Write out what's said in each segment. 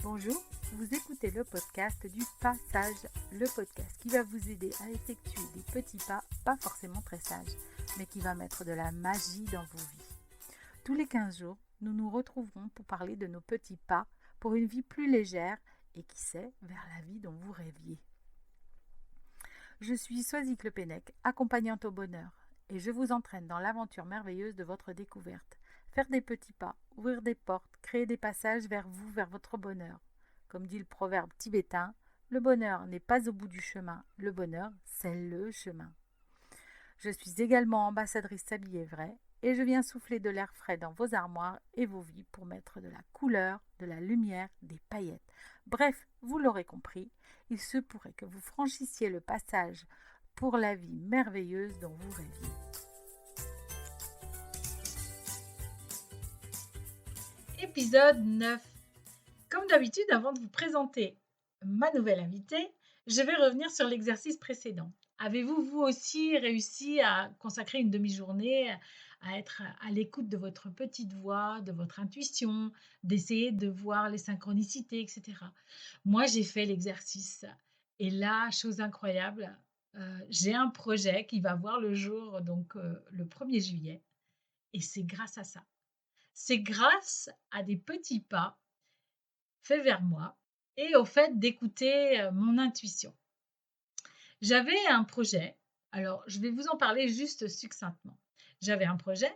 Bonjour, vous écoutez le podcast du Passage, le podcast qui va vous aider à effectuer des petits pas forcément très sages, mais qui va mettre de la magie dans vos vies. Tous les 15 jours, nous nous retrouverons pour parler de nos petits pas pour une vie plus légère et qui sait, vers la vie dont vous rêviez. Je suis Soisic Le Pennec, accompagnante au bonheur, et je vous entraîne dans l'aventure merveilleuse de votre découverte. Faire des petits pas, ouvrir des portes, créer des passages vers vous, vers votre bonheur. Comme dit le proverbe tibétain, le bonheur n'est pas au bout du chemin, le bonheur, c'est le chemin. Je suis également ambassadrice S'habiller vrai et je viens souffler de l'air frais dans vos armoires et vos vies pour mettre de la couleur, de la lumière, des paillettes. Bref, vous l'aurez compris, il se pourrait que vous franchissiez le passage pour la vie merveilleuse dont vous rêviez. Épisode 9. Comme d'habitude, avant de vous présenter ma nouvelle invitée, je vais revenir sur l'exercice précédent. Avez-vous, vous aussi, réussi à consacrer une demi-journée à être à l'écoute de votre petite voix, de votre intuition, d'essayer de voir les synchronicités, etc. Moi, j'ai fait l'exercice. Et là, chose incroyable, j'ai un projet qui va voir le jour donc le 1er juillet. Et c'est grâce à ça. C'est grâce à des petits pas faits vers moi et au fait d'écouter mon intuition. J'avais un projet, alors je vais vous en parler juste succinctement. J'avais un projet,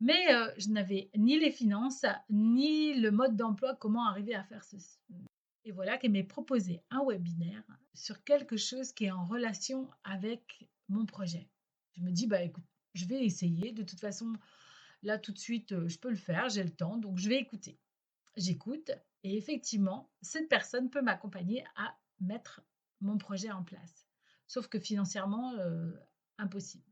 mais je n'avais ni les finances, ni le mode d'emploi, comment arriver à faire ceci. Et voilà qu'elle m'est proposé un webinaire sur quelque chose qui est en relation avec mon projet. Je me dis, bah écoute, je vais essayer. De toute façon, là tout de suite, je peux le faire, j'ai le temps, donc je vais écouter. J'écoute et effectivement, cette personne peut m'accompagner à mettre mon projet en place. Sauf que financièrement, impossible.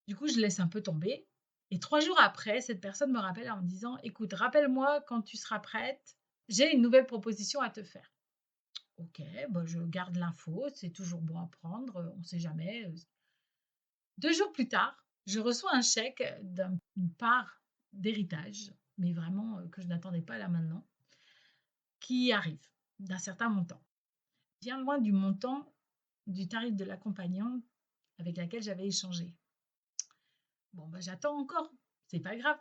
Du coup, je laisse un peu tomber et 3 jours après, cette personne me rappelle en me disant: «Écoute, rappelle-moi quand tu seras prête, j'ai une nouvelle proposition à te faire». OK, bah, je garde l'info, c'est toujours bon à prendre, on ne sait jamais. 2 jours plus tard, je reçois un chèque d'une part d'héritage, mais vraiment, que je n'attendais pas là maintenant, qui arrive, d'un certain montant. Bien loin du montant du tarif de l'accompagnante avec laquelle j'avais échangé. Bon, bah, j'attends encore, c'est pas grave.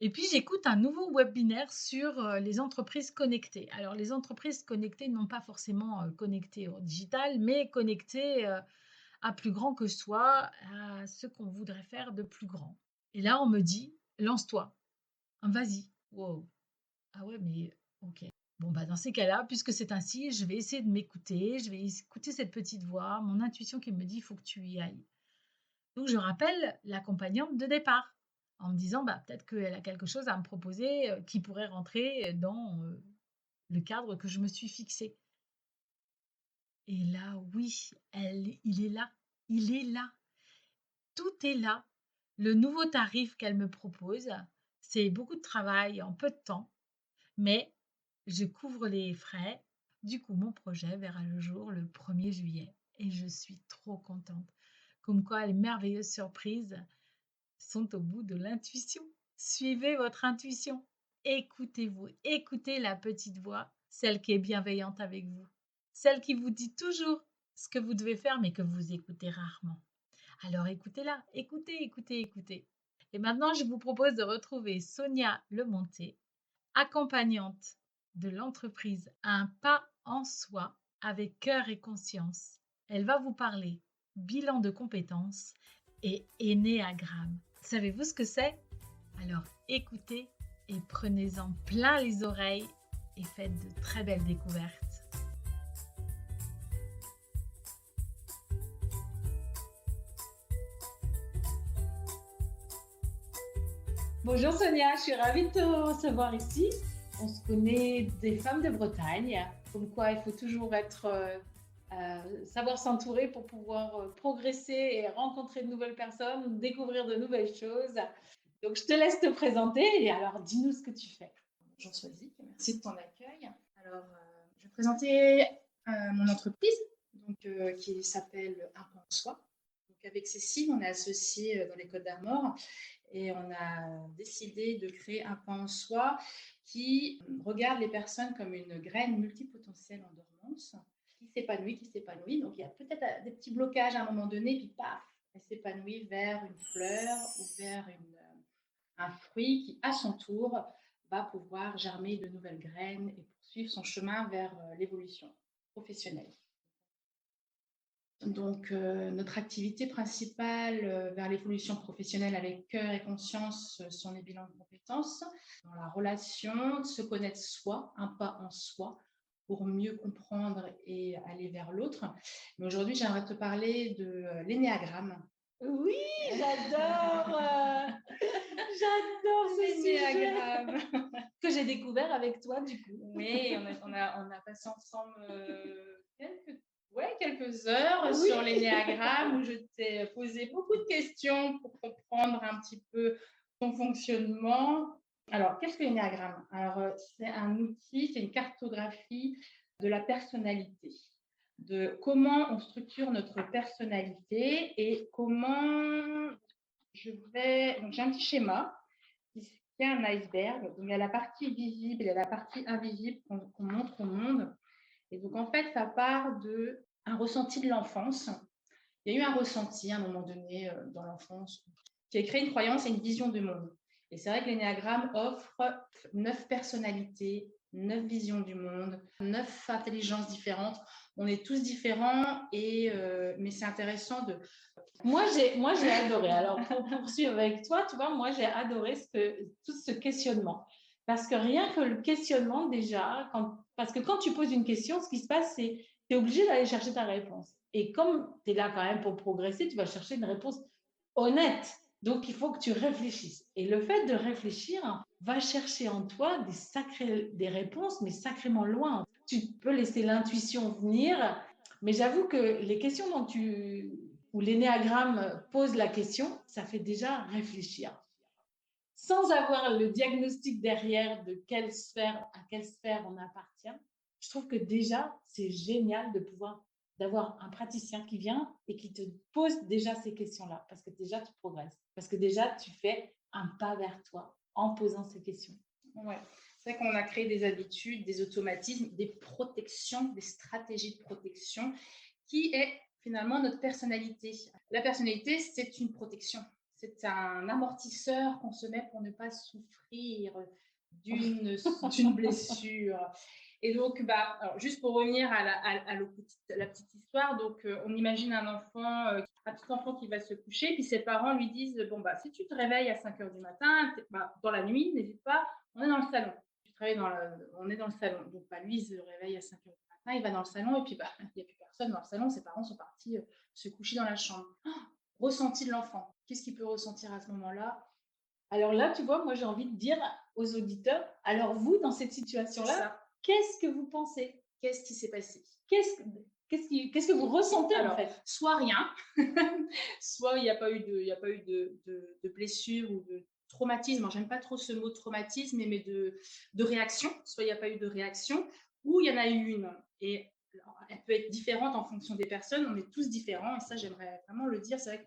Et puis j'écoute un nouveau webinaire sur les entreprises connectées. Alors les entreprises connectées, non pas forcément connectées au digital, mais connectées à plus grand que soi, à ce qu'on voudrait faire de plus grand. Et là, on me dit, lance-toi, vas-y. Wow. Ah ouais, mais ok. Bon, bah, dans ces cas-là, puisque c'est ainsi, je vais essayer de m'écouter, je vais écouter cette petite voix, mon intuition qui me dit, il faut que tu y ailles. Donc, je rappelle l'accompagnante de départ en me disant, bah, peut-être qu'elle a quelque chose à me proposer qui pourrait rentrer dans le cadre que je me suis fixé. Et là, oui, il est là, il est là, tout est là. Le nouveau tarif qu'elle me propose, c'est beaucoup de travail en peu de temps, mais je couvre les frais. Du coup, mon projet verra le jour le 1er juillet et je suis trop contente. Comme quoi, les merveilleuses surprises sont au bout de l'intuition. Suivez votre intuition. Écoutez-vous, écoutez la petite voix, celle qui est bienveillante avec vous, celle qui vous dit toujours ce que vous devez faire mais que vous écoutez rarement. Alors écoutez-la, écoutez, écoutez, écoutez. Et maintenant, je vous propose de retrouver Sonia Lemonté, accompagnante de l'entreprise Un pas en soi avec cœur et conscience. Elle va vous parler bilan de compétences et énéagramme. Savez-vous ce que c'est? Alors écoutez et prenez-en plein les oreilles et faites de très belles découvertes. Bonjour Sonia, je suis ravie de te recevoir ici. On se connaît des femmes de Bretagne, comme quoi il faut toujours savoir s'entourer pour pouvoir progresser et rencontrer de nouvelles personnes, découvrir de nouvelles choses. Donc je te laisse te présenter et alors dis-nous ce que tu fais. Bonjour Soisic, merci de ton accueil. Alors, je vais présenter mon entreprise qui s'appelle Un pas en soi. Donc, avec Cécile, on est associés dans les Côtes d'Armor et on a décidé de créer un pan en soi qui regarde les personnes comme une graine multipotentielle en dormance qui s'épanouit. Donc il y a peut-être des petits blocages à un moment donné, puis paf, elle s'épanouit vers une fleur ou vers un fruit qui, à son tour, va pouvoir germer de nouvelles graines et poursuivre son chemin vers l'évolution professionnelle. Donc, notre activité principale vers l'évolution professionnelle avec cœur et conscience sont les bilans de compétences. Dans la relation, se connaître soi, un pas en soi, pour mieux comprendre et aller vers l'autre. Mais aujourd'hui, j'aimerais te parler de l'énéagramme. Oui, j'adore, j'adore ce L'énéagramme. sujet que j'ai découvert avec toi, du coup. Oui, on a passé ensemble quelques heures Oui. sur l'énéagramme où je t'ai posé beaucoup de questions pour comprendre un petit peu ton fonctionnement. Alors, qu'est-ce que l'énéagramme? Alors, c'est un outil, c'est une cartographie de la personnalité, de comment on structure notre personnalité et comment donc j'ai un petit schéma qui est un iceberg. Donc, il y a la partie visible et la partie invisible qu'on montre au monde. Et donc, en fait, ça part d'un ressenti de l'enfance. Il y a eu un ressenti à un moment donné dans l'enfance qui a créé une croyance et une vision du monde. Et c'est vrai que l'énéagramme offre 9 personnalités, 9 visions du monde, 9 intelligences différentes. On est tous différents, mais c'est intéressant de... Moi, j'ai adoré. Alors, pour poursuivre avec toi, tu vois, moi, j'ai adoré tout ce questionnement. Parce que rien que le questionnement, déjà, parce que quand tu poses une question, ce qui se passe, c'est que tu es obligé d'aller chercher ta réponse. Et comme tu es là quand même pour progresser, tu vas chercher une réponse honnête. Donc, il faut que tu réfléchisses. Et le fait de réfléchir va chercher en toi des réponses, mais sacrément loin. Tu peux laisser l'intuition venir, mais j'avoue que les questions où l'énéagramme pose la question, ça fait déjà réfléchir. Sans avoir le diagnostic derrière de à quelle sphère on appartient, je trouve que déjà, c'est génial d'avoir un praticien qui vient et qui te pose déjà ces questions-là, parce que déjà, tu progresses, parce que déjà, tu fais un pas vers toi en posant ces questions. Ouais. C'est vrai qu'on a créé des habitudes, des automatismes, des protections, des stratégies de protection qui est finalement notre personnalité. La personnalité, c'est une protection. C'est un amortisseur qu'on se met pour ne pas souffrir d'une blessure. Et donc, alors, juste pour revenir à la petite histoire, donc on imagine un petit enfant qui va se coucher, puis ses parents lui disent, bon, si tu te réveilles à 5 heures du matin, dans la nuit, n'hésite pas, on est dans le salon. On est dans le salon. Donc, lui, il se réveille à 5 heures du matin, il va dans le salon, et puis il n'y a plus personne dans le salon, ses parents sont partis se coucher dans la chambre. Ressenti de l'enfant. Qu'est-ce qu'il peut ressentir à ce moment-là? Alors là, tu vois, moi, j'ai envie de dire aux auditeurs, alors vous, dans cette situation-là, qu'est-ce que vous pensez? Qu'est-ce qui s'est passé? Qu'est-ce que vous ressentez alors, en fait? Soit rien, soit il n'y a pas eu de blessure ou de traumatisme. Alors, j'aime pas trop ce mot traumatisme, mais de réaction. Soit il n'y a pas eu de réaction, ou il y en a eu une. Et alors, elle peut être différente en fonction des personnes. On est tous différents, et ça, j'aimerais vraiment le dire. C'est vrai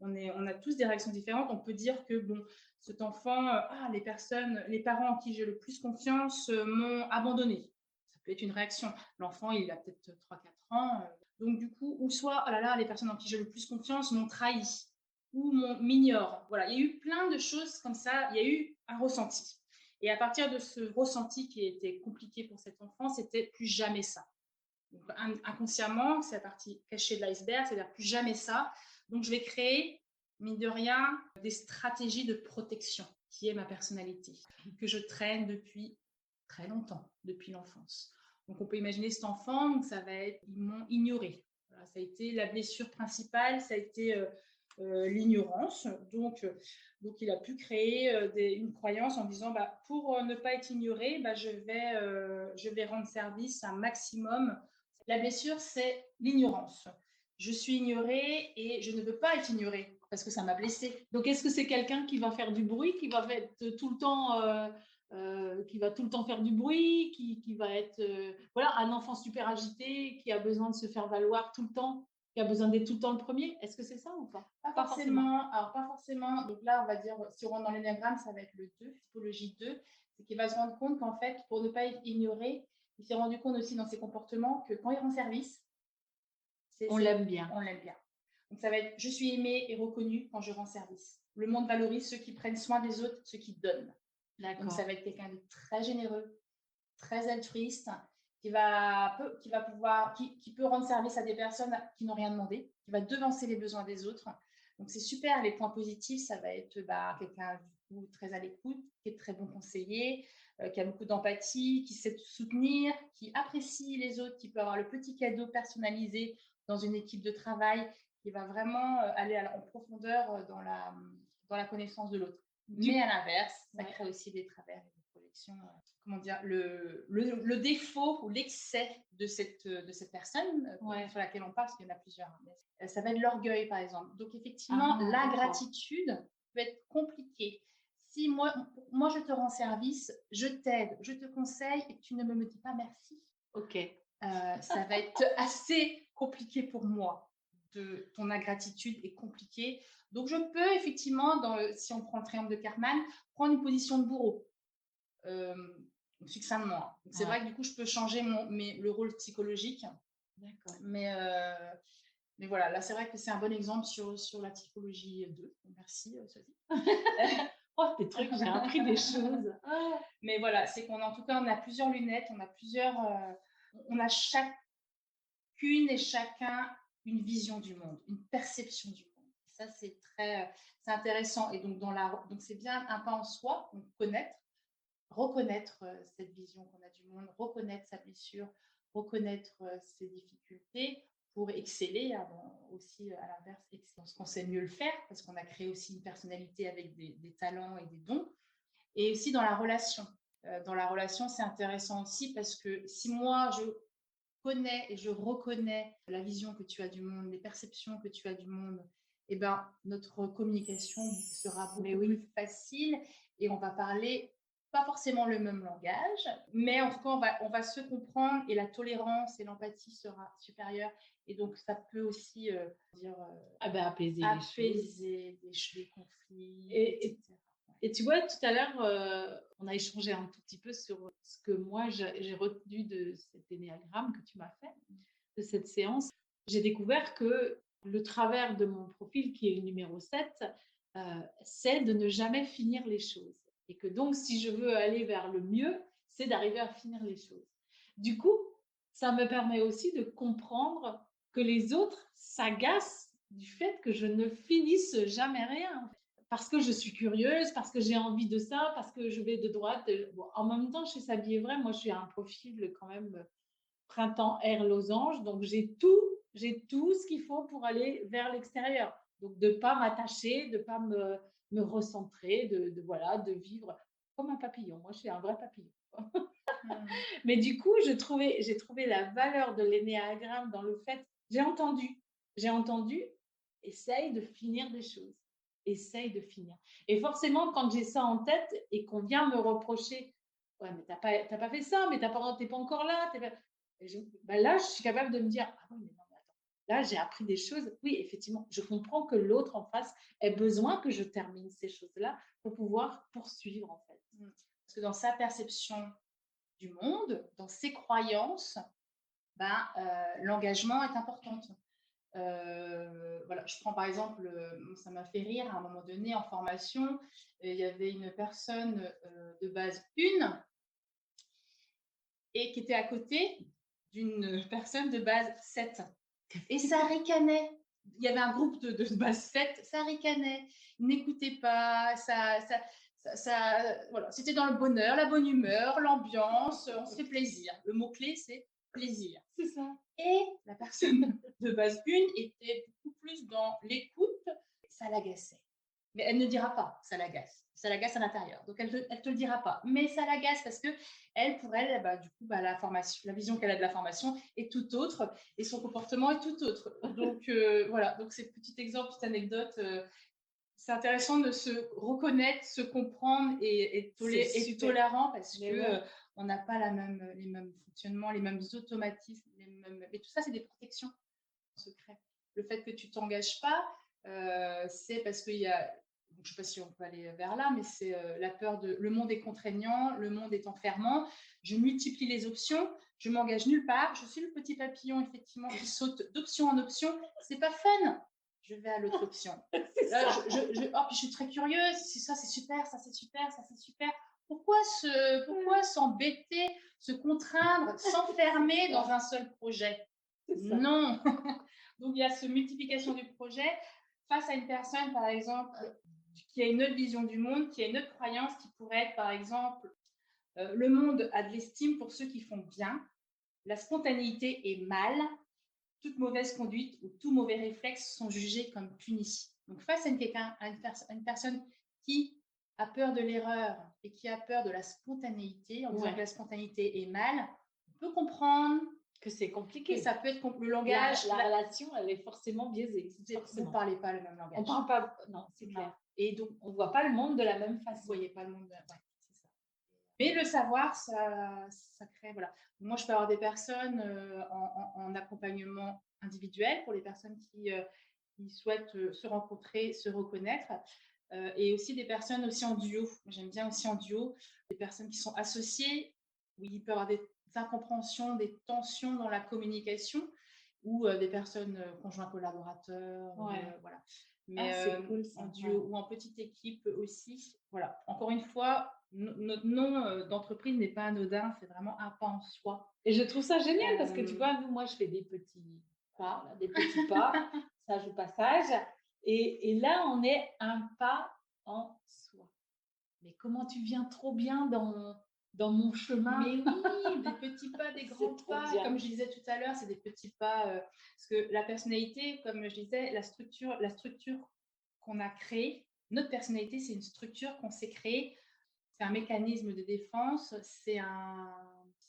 on a tous des réactions différentes. On peut dire que bon, cet enfant, les parents en qui j'ai le plus confiance m'ont abandonné. Ça peut être une réaction. L'enfant, il a peut-être 3-4 ans. Donc, du coup, ou soit, oh là là, les personnes en qui j'ai le plus confiance m'ont trahi ou m'ignorent. Voilà, il y a eu plein de choses comme ça. Il y a eu un ressenti. Et à partir de ce ressenti qui était compliqué pour cet enfant, c'était plus jamais ça. Donc, inconsciemment, c'est la partie cachée de l'iceberg, c'est-à-dire plus jamais ça. Donc, je vais créer, mine de rien, des stratégies de protection, qui est ma personnalité, que je traîne depuis très longtemps, depuis l'enfance. Donc, on peut imaginer cet enfant, donc ça va être, ils m'ont ignoré. Voilà, ça a été la blessure principale, ça a été l'ignorance. Donc, il a pu créer une croyance en disant, pour ne pas être ignoré, je vais rendre service un maximum. La blessure, c'est l'ignorance. Je suis ignorée et je ne veux pas être ignorée parce que ça m'a blessée. Donc, est-ce que c'est quelqu'un qui va faire du bruit, qui va être tout le temps, faire du bruit, qui va être, voilà, un enfant super agité, qui a besoin de se faire valoir tout le temps? qui a besoin d'être tout le temps le premier. Est-ce que c'est ça ou pas? Pas Pas forcément. forcément. Alors, pas forcément. Donc là, on va dire, si on rentre dans l'énéagramme, ça va être le 2, typologie 2. C'est qu'il va se rendre compte qu'en fait, pour ne pas être ignoré, il s'est rendu compte aussi dans ses comportements que quand il rend service, On l'aime bien. on l'aime bien. Donc ça va être je suis aimé et reconnu quand je rends service. Le monde valorise ceux qui prennent soin des autres, ceux qui donnent. Donc ça D'accord. va être quelqu'un de très généreux, très altruiste, qui peut rendre service à des personnes qui n'ont rien demandé, qui va devancer les besoins des autres. Donc c'est super. Les points positifs, ça va être quelqu'un du coup très à l'écoute, qui est très bon conseiller, qui a beaucoup d'empathie, qui sait soutenir, qui apprécie les autres, qui peut avoir le petit cadeau personnalisé dans une équipe de travail, qui va vraiment aller en profondeur dans la connaissance de l'autre. Du Mais à l'inverse, ça ouais. crée aussi des travers et des projections. Comment dire, le défaut ou l'excès de cette personne Ouais. sur laquelle on parle, parce qu'il y en a plusieurs. Hein, mais, ça va être l'orgueil, par exemple. Donc, effectivement, Ah, la d'accord. gratitude peut être compliquée. Si moi, je te rends service, je t'aide, je te conseille et tu ne me dis pas merci, Ok. ça va être assez compliqué pour moi. Ton ingratitude est compliquée. Donc, je peux effectivement, si on prend le triangle de Karman, prendre une position de bourreau. Succinctement. Donc, c'est Ouais. vrai que du coup, je peux changer le rôle psychologique. D'accord. Mais voilà, là, c'est vrai que c'est un bon exemple sur la typologie 2. Merci, Sophie. Oh, tes trucs, j'ai appris des choses. Ah. Mais voilà, c'est qu'en tout cas, on a plusieurs lunettes, on a chacune et chacun une vision du monde, une perception du monde. Ça, c'est intéressant. Et donc, donc c'est bien un pas en soi, donc reconnaître cette vision qu'on a du monde, reconnaître sa blessure, reconnaître ses difficultés pour exceller, aussi à l'inverse, parce qu'on sait mieux le faire, parce qu'on a créé aussi une personnalité avec des talents et des dons, et aussi dans la relation. Dans la relation, c'est intéressant aussi parce que si moi, je connais et je reconnais la vision que tu as du monde, les perceptions que tu as du monde, eh ben, notre communication sera beaucoup plus facile et on va parler pas forcément le même langage, mais en tout cas, on va se comprendre et la tolérance et l'empathie sera supérieure. Et donc, ça peut aussi Ah ben, apaiser les choses. apaiser des conflits, Et, etc. et tu vois, tout à l'heure, on a échangé un tout petit peu sur ce que moi, j'ai retenu de cet énéagramme que tu m'as fait, de cette séance. J'ai découvert que le travers de mon profil, qui est le numéro 7, c'est de ne jamais finir les choses. Et que donc, si je veux aller vers le mieux, c'est d'arriver à finir les choses. Du coup, ça me permet aussi de comprendre que les autres s'agacent du fait que je ne finisse jamais rien. Parce que je suis curieuse, parce que j'ai envie de ça, parce que je vais de droite. Bon, en même temps, chez S'habiller vrai, moi, je suis un profil quand même printemps, air, losange. Donc, j'ai tout ce qu'il faut pour aller vers l'extérieur. Donc, de ne pas m'attacher, de ne pas me recentrer, voilà, de vivre comme un papillon. Moi, je suis un vrai papillon. Mais du coup, j'ai trouvé la valeur de l'énéagramme dans le fait, j'ai entendu, essaye de finir des choses, essaye de finir. Et forcément, quand j'ai ça en tête et qu'on vient me reprocher, ouais, mais t'as pas fait ça, mais t'es pas encore là, ben là, je suis capable de me dire, ah oui, mais non, mais attends, là, j'ai appris des choses. Oui, effectivement, je comprends que l'autre en face ait besoin que je termine ces choses-là pour pouvoir poursuivre, en fait. Parce que dans sa perception du monde, dans ses croyances, l'engagement est important. Voilà, je prends par exemple, ça m'a fait rire à un moment donné en formation, il y avait une personne de base 1 et qui était à côté d'une personne de base 7. Et ça ricanait. Il y avait un groupe de base 7, ça ricanait, n'écoutez pas, voilà, c'était dans le bonheur, la bonne humeur, l'ambiance, on se fait plaisir. Le mot-clé, c'est plaisir. C'est ça. Et la personne de base 1 était beaucoup plus dans l'écoute, ça l'agaçait. Mais elle ne dira pas, ça l'agace. Ça l'agace à l'intérieur. Donc, elle te le dira pas. Mais ça l'agace parce que pour elle, du coup, la vision qu'elle a de la formation est tout autre et son comportement est tout autre. Donc, voilà. Donc, ces petits exemples, petites anecdotes, c'est intéressant de se reconnaître, se comprendre et être tolérant parce que on n'a pas les mêmes fonctionnements, les mêmes automatismes, mais tout ça, c'est des protections secrètes. le fait que tu t'engages pas, c'est parce qu'il y a, donc, je ne sais pas si on peut aller vers là, mais c'est la peur de le monde est contraignant, le monde est enfermant, je multiplie les options, je m'engage nulle part, je suis le petit papillon effectivement qui saute d'option en option, c'est pas fun. Je vais à l'autre option. Là, oh, puis je suis très curieuse, ça c'est super, ça c'est super, ça c'est super. Pourquoi s'embêter, se contraindre, s'enfermer dans un seul projet? Non. Donc il y a cette multiplication du projet face à une personne, par exemple, qui a une autre vision du monde, qui a une autre croyance, qui pourrait être, par exemple, le monde a de l'estime pour ceux qui font bien, la spontanéité est mal, toute mauvaise conduite ou tout mauvais réflexe sont jugés comme punis. Donc face à une personne qui a peur de l'erreur et qui a peur de la spontanéité, en disant que la spontanéité est mal, on peut comprendre que c'est compliqué. Que ça peut être le langage. La relation, elle est forcément biaisée. Vous ne parlez pas le même langage. On ne parle pas, non, c'est clair. Et donc, on ne voit pas le monde de la même façon. Vous ne voyez pas le monde, ouais, c'est ça. Mais le savoir, ça crée, voilà. Moi, je peux avoir des personnes en accompagnement individuel pour les personnes qui souhaitent se rencontrer, se reconnaître. Et aussi des personnes aussi en duo. J'aime bien aussi en duo, des personnes qui sont associées, où il peut y avoir des incompréhensions, des tensions dans la communication, ou des personnes conjoints collaborateurs, voilà. Mais cool, en duo ou en petite équipe aussi. Voilà. Encore une fois, notre nom d'entreprise n'est pas anodin, c'est vraiment un pas en soi. Et je trouve ça génial parce que tu vois, moi, je fais des petits pas, sage au passage. Et là, on est un pas en soi. Mais comment tu viens trop bien dans mon chemin. Mais oui, des petits pas, des grands pas. Bien. Comme je disais tout à l'heure, c'est des petits pas. Parce que la personnalité, comme je disais, la structure qu'on a créée, notre personnalité, c'est une structure qu'on s'est créée. C'est un mécanisme de défense, c'est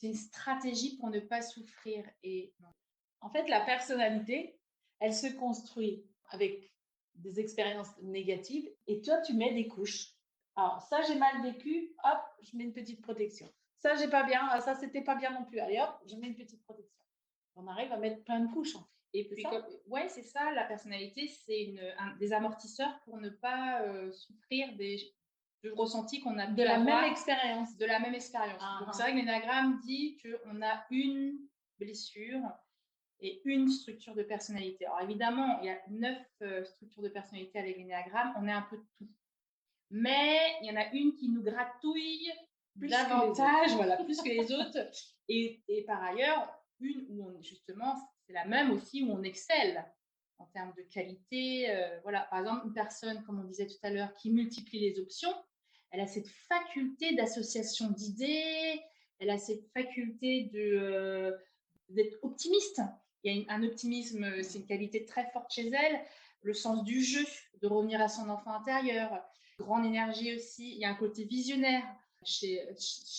une stratégie pour ne pas souffrir. Et en fait, la personnalité, elle se construit avec des expériences négatives et toi, tu mets des couches. Alors, ça, j'ai mal vécu, hop, je mets une petite protection. Ça, j'ai pas bien, ça, c'était pas bien non plus. Allez, hop, je mets une petite protection. On arrive à mettre plein de couches. En fait. Et puis, ouais, c'est ça, la personnalité, c'est des amortisseurs pour ne pas souffrir du ressenti qu'on a de la même expérience. De la même expérience. Donc, c'est vrai que l'énagramme dit qu'on a une blessure et une structure de personnalité. Alors, évidemment, il y a 9 structures de personnalité avec l'énagramme, on est un peu de tout. Mais il y en a une qui nous gratouille davantage, plus que les autres. Et par ailleurs, une où justement, c'est la même aussi où on excelle en termes de qualité. Voilà, par exemple, une personne, comme on disait tout à l'heure, qui multiplie les options, elle a cette faculté d'association d'idées, elle a cette faculté d'être optimiste. Il y a un optimisme, c'est une qualité très forte chez elle, le sens du jeu, de revenir à son enfant intérieur, grande énergie aussi. Il y a un côté visionnaire chez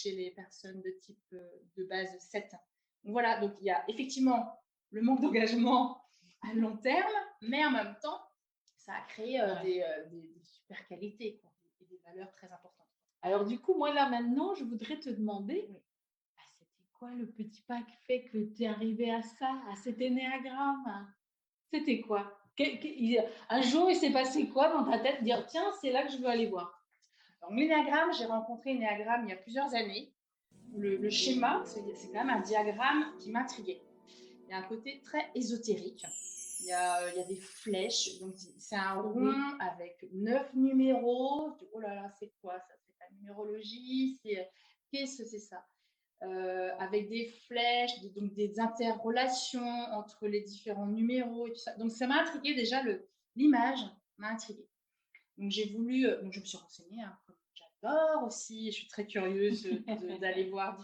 les personnes de type de base 7. Donc voilà, donc il y a effectivement le manque d'engagement à long terme, mais en même temps, ça a créé des super qualités quoi, et des valeurs très importantes. Alors du coup, moi là maintenant, je voudrais te demander, c'était quoi le petit pas qui fait que tu es arrivé à ça, à cet énéagramme? C'était quoi? Un jour, il s'est passé quoi dans ta tête? Dire, tiens, c'est là que je veux aller voir. Donc, l'énéagramme, j'ai rencontré l'énéagramme il y a plusieurs années. Le schéma, c'est quand même un diagramme qui m'intriguait. Il y a un côté très ésotérique. Il y a des flèches. Donc, c'est un rond avec 9 numéros. Oh là là, c'est quoi ça? C'est la numérologie? Qu'est-ce que c'est ça? Avec des flèches, donc des interrelations entre les différents numéros et tout ça. Donc, ça m'a intrigué déjà, l'image m'a intriguée. Donc, j'ai voulu, donc je me suis renseignée, hein, j'adore aussi, je suis très curieuse d'aller voir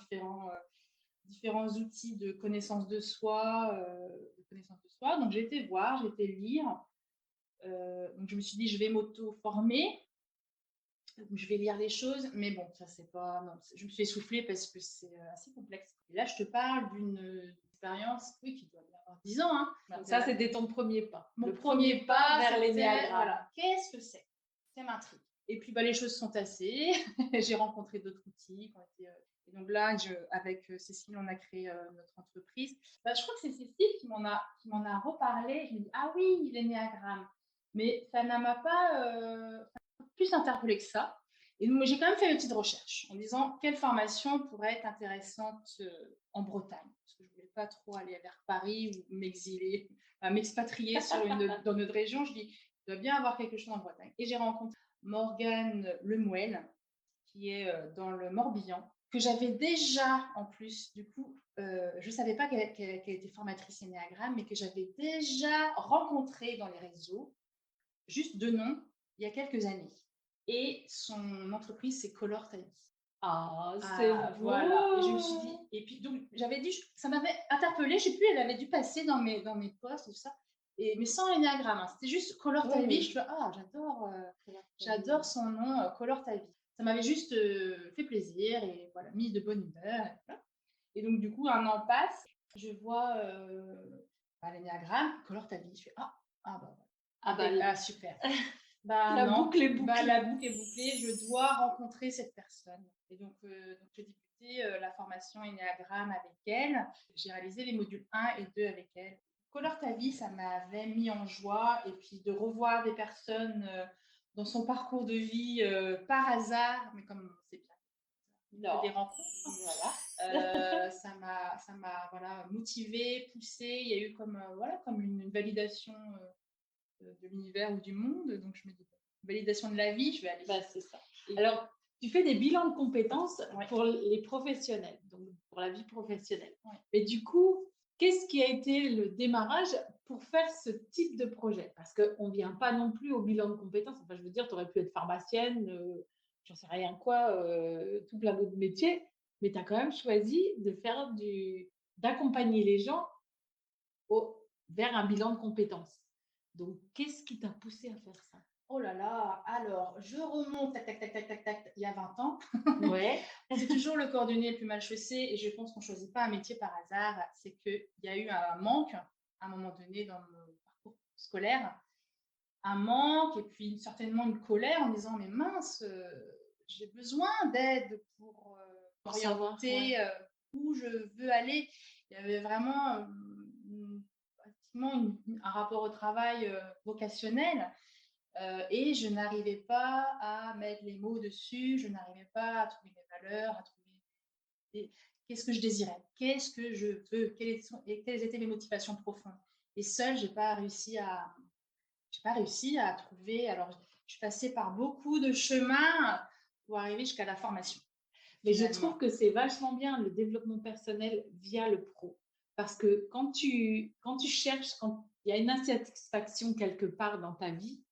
différents outils de connaissance de soi, Donc, j'ai été voir, j'ai été lire. Donc, je me suis dit, je vais m'auto-former. Je vais lire les choses, mais bon, ça c'est pas. Non, je me suis essoufflée parce que c'est assez complexe. Et là, je te parle d'une expérience, oui, qui doit bien avoir 10 ans. Hein. Donc ça, c'était ton premier pas. Mon premier pas vers l'énéagramme. Voilà. Qu'est-ce que c'est? Ça m'intrigue. Et puis, bah, les choses sont tassées. J'ai rencontré d'autres outils qui ont été, et donc là, avec, Cécile, on a créé, notre entreprise. Bah, je crois que c'est Cécile qui m'en a reparlé. Je me dis: «Ah oui, l'énéagramme». Mais ça ne m'a pas, plus interpellée que ça. Et donc j'ai quand même fait une petite recherche en disant: «Quelle formation pourrait être intéressante, en Bretagne?» Parce que je ne voulais pas trop aller vers Paris ou m'exiler, m'expatrier dans notre région. Je dis: «Il doit bien avoir quelque chose en Bretagne». Et j'ai rencontré Morgane Lemuel, qui est, dans le Morbihan, que j'avais déjà en plus, du coup, je ne savais pas qu'elle était formatrice énéagramme, mais que j'avais déjà rencontrée dans les réseaux, juste de nom, il y a quelques années. Et son entreprise, c'est Color Ta Vie. Ah, c'est Ah voilà, et je me suis dit, beau! et puis donc j'avais dit, ça m'avait interpellée, je sais plus, elle avait dû passer dans mes posts et tout ça, mais sans énéagramme, hein. C'était juste Color Ta Oui, Vie. Je oui. fais: «Ah, j'adore son nom, Color Ta Vie». Ça m'avait juste, fait plaisir et voilà, mis de bonne humeur et voilà. Et donc du coup, un an passe, je vois, l'énéagramme, Color Ta Vie. Je fais: «Ah, ah bah, voilà. Ah bah, l Ah super». Bah la non, boucle est bah la bouclée. boucle est bouclée, je dois rencontrer cette personne. Et donc j'ai débuté, la formation Ennéagramme avec elle. J'ai réalisé les modules 1 et 2 avec elle. Colore Ta Vie, ça m'avait mis en joie, et puis de revoir des personnes, dans son parcours de vie, par hasard, mais comme c'est bien, que des Non, rencontres, voilà. ça m'a voilà, motivée, poussée. Il y a eu comme, voilà, comme une validation, de l'univers ou du monde. Donc je me dis: «Validation de la vie, je vais aller». Bah, c'est ça. Et Alors, tu fais des bilans de compétences ouais, pour les professionnels, donc pour la vie professionnelle. ouais. Mais du coup, qu'est-ce qui a été le démarrage pour faire ce type de projet? Parce qu'on ne vient pas non plus au bilan de compétences. Enfin, je veux dire, tu aurais pu être pharmacienne, j'en sais rien quoi, tout plein d'autres métiers, mais tu as quand même choisi de faire d'accompagner les gens vers un bilan de compétences. Donc, qu'est-ce qui t'a poussé à faire ça? Oh là là, alors je remonte, tac, tac, tac, tac, tac, tac, il y a 20 ans. Ouais, C'est toujours le cordonnier le plus mal chaussé, et je pense qu'on ne choisit pas un métier par hasard. C'est qu'il y a eu un manque, à un moment donné dans mon parcours scolaire, un manque, et puis certainement une colère en disant: «Mais mince, j'ai besoin d'aide pour, pour savoir, ouais. orienter, où je veux aller». Il y avait vraiment, pratiquement un rapport au travail, vocationnel, et je n'arrivais pas à mettre les mots dessus, je n'arrivais pas à trouver mes valeurs, à trouver des qu'est-ce que je désirais? Qu'est-ce que je veux? Quelles étaient mes motivations profondes? Et seule, j'ai pas réussi à trouver. Alors, je suis passée par beaucoup de chemins pour arriver jusqu'à la formation, Mais je trouve finalement. que c'est vachement bien le développement personnel via le pro. Parce que quand tu cherches, quand il y a une insatisfaction quelque part dans ta vie,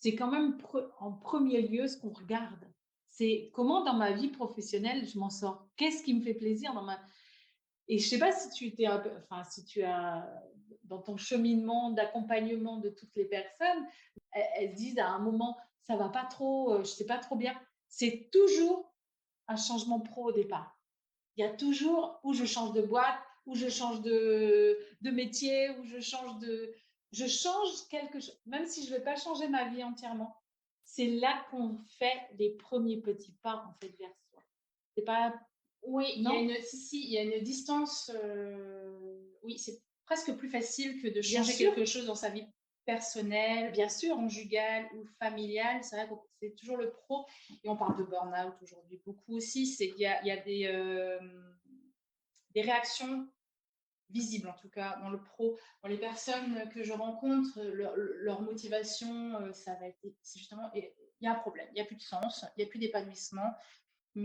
c'est quand même en premier lieu ce qu'on regarde. C'est comment dans ma vie professionnelle je m'en sors? Qu'est-ce qui me fait plaisir dans ma et je sais pas si tu t'es enfin si tu as dans ton cheminement d'accompagnement de toutes les personnes, elles se disent à un moment ça va pas trop, je sais pas trop bien. C'est toujours un changement pro au départ. Il y a toujours où je change de boîte, où je change de métier, où je change quelque chose, même si je ne vais pas changer ma vie entièrement. C'est là qu'on fait les premiers petits pas en fait vers soi. C'est pas Oui, non? il y a une distance, oui, c'est presque plus facile que de Bien changer sûr, quelque chose dans sa vie personnelle, bien sûr. conjugale ou familiale. C'est vrai que c'est toujours le pro, et on parle de burn-out aujourd'hui beaucoup aussi. C'est qu'il y a des réactions visibles, en tout cas dans le pro. Dans les personnes que je rencontre, leur motivation, ça va être c'est justement, il y a un problème, il y a plus de sens, il y a plus d'épanouissement.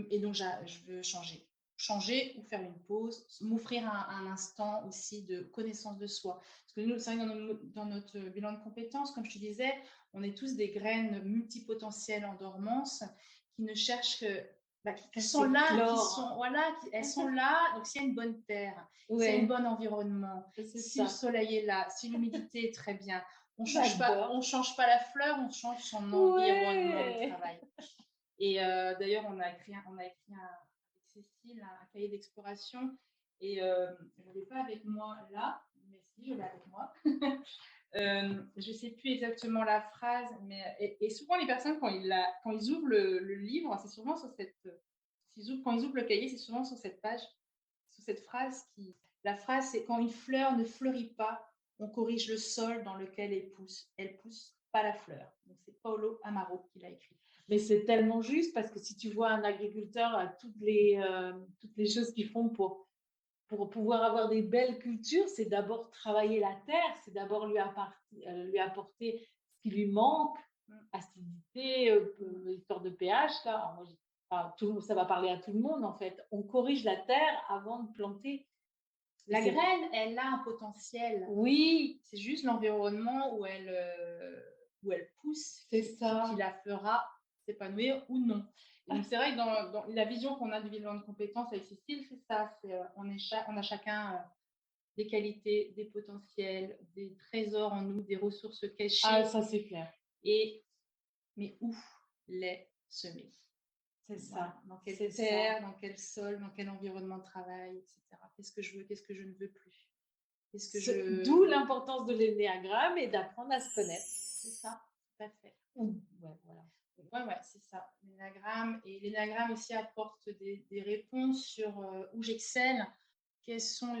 Et donc je veux changer. Changer ou faire une pause, m'offrir un instant aussi de connaissance de soi. Parce que nous, c'est vrai que dans notre bilan de compétences, comme je te disais, on est tous des graines multipotentielles en dormance qui ne cherchent que, bah, qui sont là, qui sont, S'éclore. voilà, elles sont là. Donc s'il y a une bonne terre, s'il y a un Ouais, bon environnement, c'est si le ça. soleil est là, si l'humidité est très bien, on J'adore. change pas la fleur, on change son environnement de Ouais! travail. Et d'ailleurs, avec Cécile un cahier d'exploration, et je ne l'ai pas avec moi là, mais si, je l'ai avec moi. Je ne sais plus exactement la phrase, mais et souvent les personnes quand ils ouvrent le livre, c'est souvent sur cette, quand ils ouvrent le cahier, c'est souvent sur cette page, sur cette phrase qui la phrase c'est: «Quand une fleur ne fleurit pas, on corrige le sol dans lequel elle pousse, pas la fleur». Donc c'est Paolo Amaro qui l'a écrit. Mais c'est tellement juste parce que si tu vois un agriculteur à toutes les choses qu'ils font pour pouvoir avoir des belles cultures, c'est d'abord travailler la terre, c'est d'abord lui apporter ce qui lui manque, Mmh. acidité, histoire de pH, là. Alors moi, enfin, ça va parler à tout le monde, en fait. On corrige la terre avant de planter. La graine, elle a un potentiel. Oui, C'est juste l'environnement où elle pousse c'est qui ça. la fera s'épanouir ou non. Et donc c'est vrai que dans la vision qu'on a du bilan de compétences avec Cécile, c'est ça, c'est, on a chacun, des qualités, des potentiels, des trésors en nous, des ressources Ah, cachées ça, c'est clair. et mais où les semer? C'est Voilà, ça. dans quelle C'est terre, ça. dans quel sol, dans quel environnement de travail, et cetera. Qu'est-ce que je veux, qu'est-ce que je ne veux plus? Qu'est-ce que D'où je l'importance de l'énéagramme et d'apprendre à se connaître. C'est ça, tout à fait. Ouais, voilà. Ouais, c'est ça, l'énagramme aussi apporte des réponses sur, où j'excelle, quels sont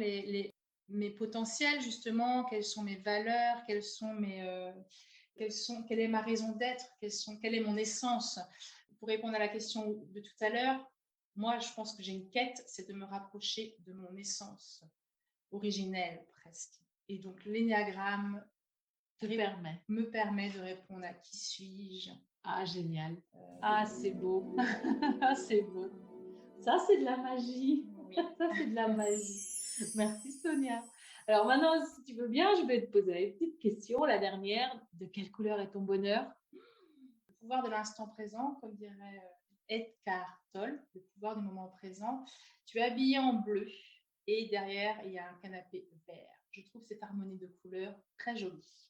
mes potentiels justement, quelles sont mes valeurs, quelle est ma raison d'être, quelle est mon essence. Pour répondre à la question de tout à l'heure, moi je pense que j'ai une quête, c'est de me rapprocher de mon essence originelle presque. Et donc l'énéagramme Te permet. me permet de répondre à qui suis-je. Ah, génial. Ah, c'est beau. C'est beau. Ça, c'est de la magie. Oui. Ça, c'est de la magie. Merci, Sonia. Alors maintenant, si tu veux bien, je vais te poser une petite question, la dernière. De quelle couleur est ton bonheur? Le pouvoir de l'instant présent, comme dirait Edgar Tolle, le pouvoir du moment présent. Tu es habillé en bleu et derrière, il y a un canapé vert. Je trouve cette harmonie de couleurs très jolie.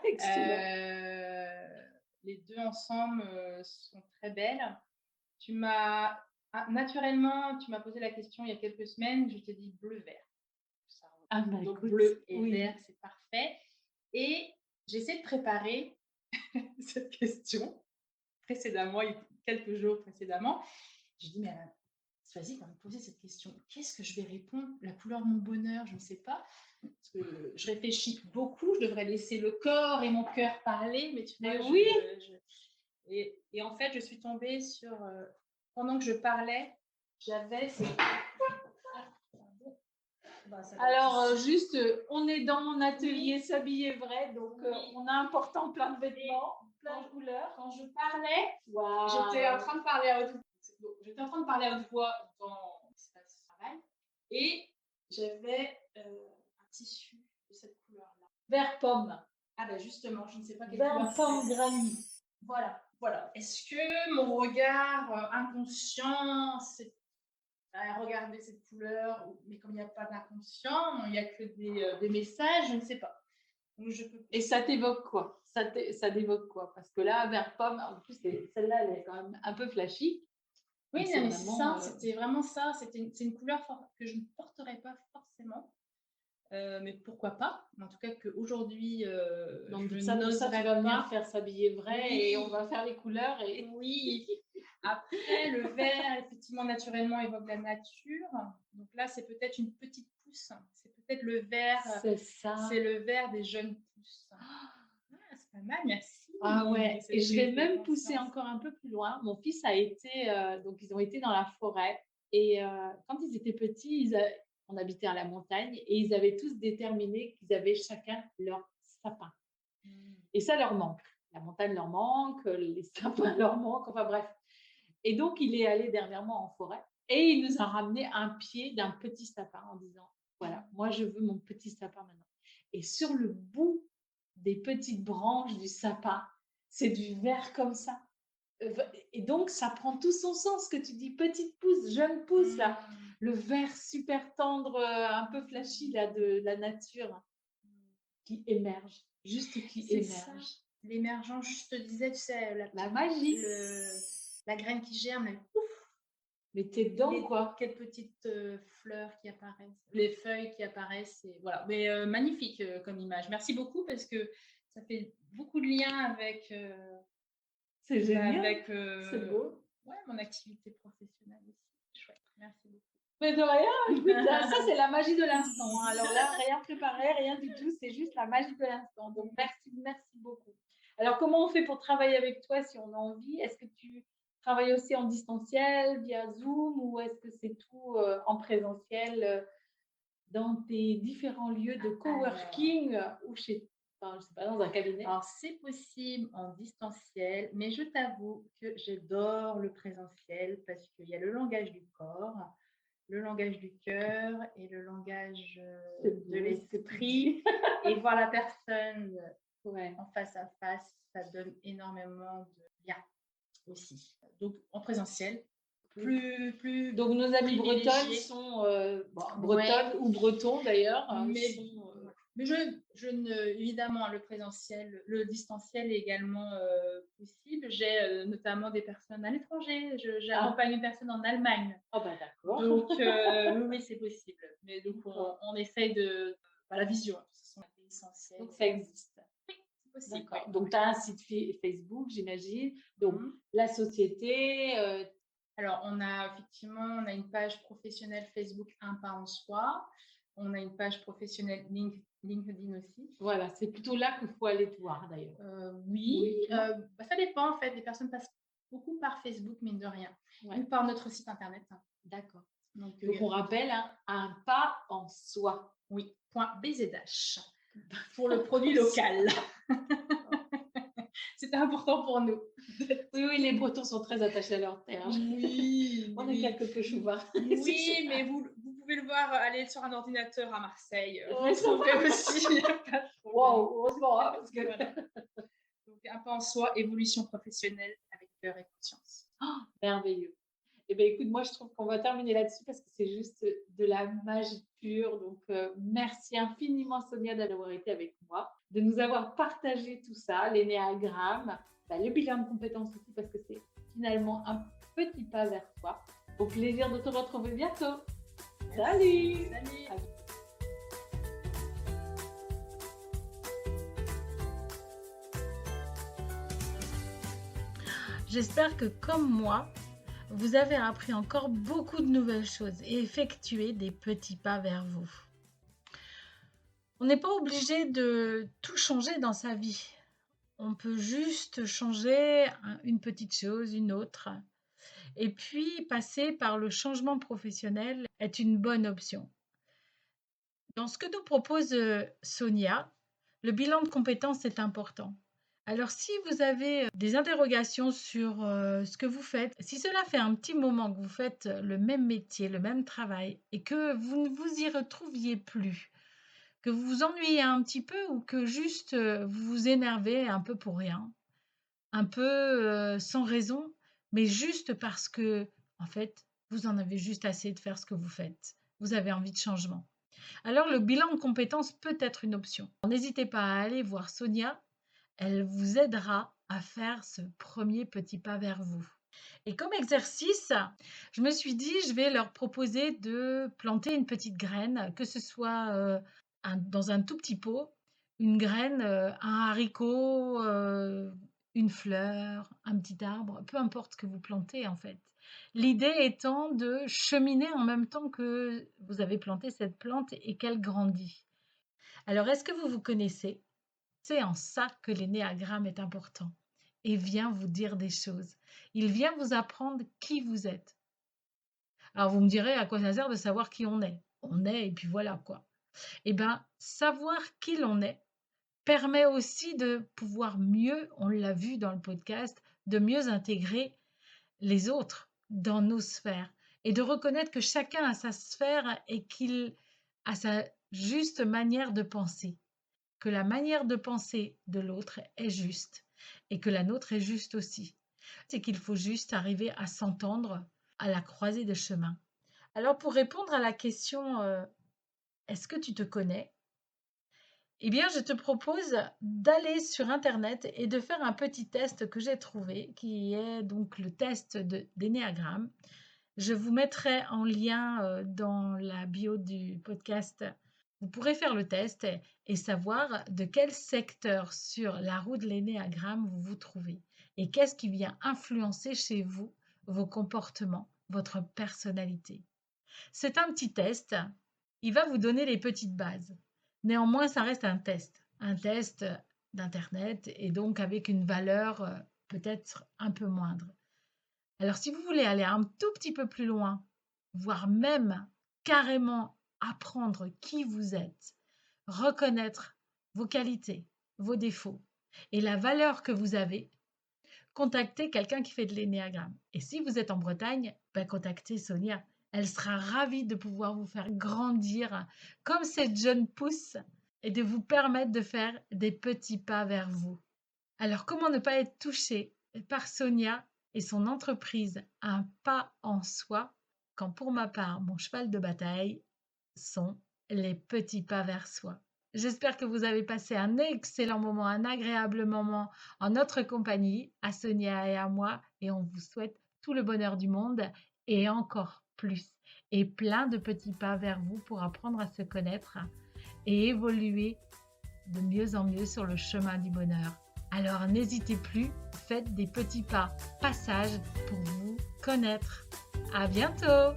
Excellent. Les deux ensemble sont très belles. Naturellement, tu m'as posé la question il y a quelques semaines, je t'ai dit bleu-vert. Ah, bah Donc écoute, bleu et oui. vert, c'est parfait. Et j'essaie de préparer cette question précédemment, quelques jours précédemment. J'ai dit, mais vas-y, va me poser cette question. Qu'est-ce que je vais répondre? La couleur de mon bonheur, je ne sais pas. Parce que je réfléchis beaucoup, je devrais laisser le corps et mon cœur parler, mais tu vois, Oui. et en fait, je suis tombée sur, pendant que je parlais, j'avais Alors, juste, on est dans mon atelier Oui. S'habiller vrai, donc Oui. on a important plein de vêtements, plein de couleurs. Quand je parlais, Waouh. j'étais en train de parler à haute voix. J'étais en train de parler à haute voix dans l'espace travail et j'avais un tissu de cette couleur-là. Vert pomme. Ah ben justement, je ne sais pas quelle Vert couleur pomme c'est. granit. Voilà. Est-ce que mon regard inconscient c'est à regarder cette couleur, mais comme il n'y a pas d'inconscient, il n'y a que des messages, je ne sais pas. Donc je peux. Et ça t'évoque quoi? Ça t'évoque quoi? Parce que là, vert pomme, en plus, celle-là, elle est quand même un peu flashy. Oui, Donc non, c'est mais c'est vraiment. ça, c'était vraiment ça. C'est une couleur que je ne porterais pas forcément. Mais pourquoi pas? En tout cas, qu'aujourd'hui, Donc je ça, tu n'oserais vas venir pas. faire S'habiller vrai Oui, et on va faire les couleurs et. oui. Après, le vert, effectivement, naturellement, évoque la nature. Donc là, c'est peut-être une petite pousse. C'est peut-être le vert, C'est ça. c'est le vert des jeunes pousses. Ah, c'est pas mal, merci. Ah ouais, et je vais même pousser conscience. encore un peu plus loin. Mon fils a été, donc ils ont été dans la forêt et quand ils étaient petits, on habitait à la montagne et ils avaient tous déterminé qu'ils avaient chacun leur sapin. Et ça leur manque. La montagne leur manque, les sapins leur manquent, enfin bref. Et donc, il est allé dernièrement en forêt et il nous a ramené un pied d'un petit sapin en disant, voilà, moi je veux mon petit sapin maintenant. Et sur le bout des petites branches du sapin, c'est du vert comme ça. Et donc, ça prend tout son sens que tu dis petite pousse, jeune pousse, là. Le vert super tendre, un peu flashy là, de la nature qui émerge, juste qui C'est ça, émerge. l'émergence, je te disais, tu sais, La magie. la graine qui germe, là, ouf, Mais t'es dedans, les quoi. quelques petites, fleurs qui apparaissent, les feuilles qui apparaissent et voilà. Mais, magnifique, comme image. Merci beaucoup parce que ça fait beaucoup de liens avec, C'est génial, avec, c'est beau. ouais, mon activité professionnelle aussi. Chouette, merci beaucoup. Mais de rien, écoute, ça c'est la magie de l'instant, hein. Alors là, rien préparé, rien du tout, c'est juste la magie de l'instant. Donc merci, merci beaucoup. Alors comment on fait pour travailler avec toi si on a envie? Est-ce que tu travailles aussi en distanciel, via Zoom, ou est-ce que c'est tout en présentiel dans tes différents lieux de coworking ou chez, enfin, je sais pas, dans un cabinet? Alors, c'est possible en distanciel, mais je t'avoue que j'adore le présentiel parce qu'il y a le langage du corps, le langage du cœur et le langage, C'est de beau, c'est l'esprit et voir la personne Ouais. en face à face, ça donne énormément de bien aussi. Donc en présentiel, plus Donc nos amis bretonnes privilégié. sont bon, Ouais. bretonnes ou bretons d'ailleurs, Mais sont, Mais je ne évidemment, le présentiel, le distanciel est également, possible. J'ai, notamment des personnes à l'étranger. J'accompagne une personne en Allemagne. Ah bah d'accord. Donc, oui, oui, c'est possible. Mais donc on essaye de la visio, ce sont essentiels. Donc ça existe. Oui, c'est possible, D'accord. oui. Donc tu as un site Facebook, j'imagine. Donc Mmh. la société, Alors on a effectivement, on a une page professionnelle Facebook Un pas en soi. On a une page professionnelle LinkedIn aussi. voilà, c'est plutôt là qu'il faut aller te voir d'ailleurs. Oui, Oui, non? ça dépend en fait. Les personnes passent beaucoup par Facebook, mine de rien, Ouais. ou par notre site internet, hein. D'accord. Donc, Donc on rappelle, hein, un pas en soi. oui, .bzh pour le produit local. C'était important pour nous. Oui, oui, les Bretons sont très attachés à leur terre. Oui, On est oui. quelque peu chouvards. Oui, mais vous pouvez le voir aller sur un ordinateur à Marseille. Ouais, Vous le trouvez aussi. Il y a pas de problème. Wow, heureusement, hein, parce que Voilà. Donc, un pas en soi, évolution professionnelle avec cœur et conscience. merveilleux. Eh bien, écoute, moi, je trouve qu'on va terminer là-dessus parce que c'est juste de la magie pure. Donc, merci infiniment, Sonia, d'avoir été avec moi, de nous avoir partagé tout ça, l'énéagramme, le bilan de compétences aussi, parce que c'est finalement un petit pas vers toi. Au plaisir de te retrouver bientôt. Salut! Salut! J'espère que, comme moi, vous avez appris encore beaucoup de nouvelles choses et effectué des petits pas vers vous. On n'est pas obligé de tout changer dans sa vie. On peut juste changer une petite chose, une autre. Et puis, passer par le changement professionnel est une bonne option. Dans ce que nous propose Sonia, le bilan de compétences est important. Alors, si vous avez des interrogations sur ce que vous faites, si cela fait un petit moment que vous faites le même métier, le même travail, et que vous ne vous y retrouviez plus, que vous vous ennuyez un petit peu ou que juste vous vous énervez un peu pour rien, un peu sans raison, mais juste parce que, en fait, vous en avez juste assez de faire ce que vous faites. Vous avez envie de changement. Alors, le bilan de compétences peut être une option. N'hésitez pas à aller voir Sonia. Elle vous aidera à faire ce premier petit pas vers vous. Et comme exercice, je me suis dit, je vais leur proposer de planter une petite graine, que ce soit dans un tout petit pot, une graine, un haricot, une fleur, un petit arbre, peu importe ce que vous plantez en fait. L'idée étant de cheminer en même temps que vous avez planté cette plante et qu'elle grandit. Alors, est-ce que vous vous connaissez? C'est en ça que l'énéagramme est important et vient vous dire des choses. Il vient vous apprendre qui vous êtes. Alors vous me direz à quoi ça sert de savoir qui on est. On est et puis voilà quoi. Eh bien, savoir qui l'on est permet aussi de pouvoir mieux, on l'a vu dans le podcast, de mieux intégrer les autres dans nos sphères et de reconnaître que chacun a sa sphère et qu'il a sa juste manière de penser, que la manière de penser de l'autre est juste et que la nôtre est juste aussi. C'est qu'il faut juste arriver à s'entendre à la croisée des chemins. Alors pour répondre à la question est-ce que tu te connais? Eh bien, je te propose d'aller sur Internet et de faire un petit test que j'ai trouvé, qui est donc le test d'énéagramme. Je vous mettrai en lien dans la bio du podcast. Vous pourrez faire le test et savoir de quel secteur sur la roue de l'énéagramme vous vous trouvez et qu'est-ce qui vient influencer chez vous vos comportements, votre personnalité. C'est un petit test. Il va vous donner les petites bases. Néanmoins, ça reste un test d'Internet et donc avec une valeur peut-être un peu moindre. Alors, si vous voulez aller un tout petit peu plus loin, voire même carrément apprendre qui vous êtes, reconnaître vos qualités, vos défauts et la valeur que vous avez, contactez quelqu'un qui fait de l'énéagramme. Et si vous êtes en Bretagne, contactez Sonia. Elle sera ravie de pouvoir vous faire grandir comme cette jeune pousse et de vous permettre de faire des petits pas vers vous. Alors, comment ne pas être touché par Sonia et son entreprise Un pas en soi, quand pour ma part, mon cheval de bataille sont les petits pas vers soi. J'espère que vous avez passé un excellent moment, un agréable moment en notre compagnie, à Sonia et à moi, et on vous souhaite tout le bonheur du monde et encore plus, et plein de petits pas vers vous pour apprendre à se connaître et évoluer de mieux en mieux sur le chemin du bonheur. Alors n'hésitez plus, faites des petits pas, passage pour vous connaître. À bientôt!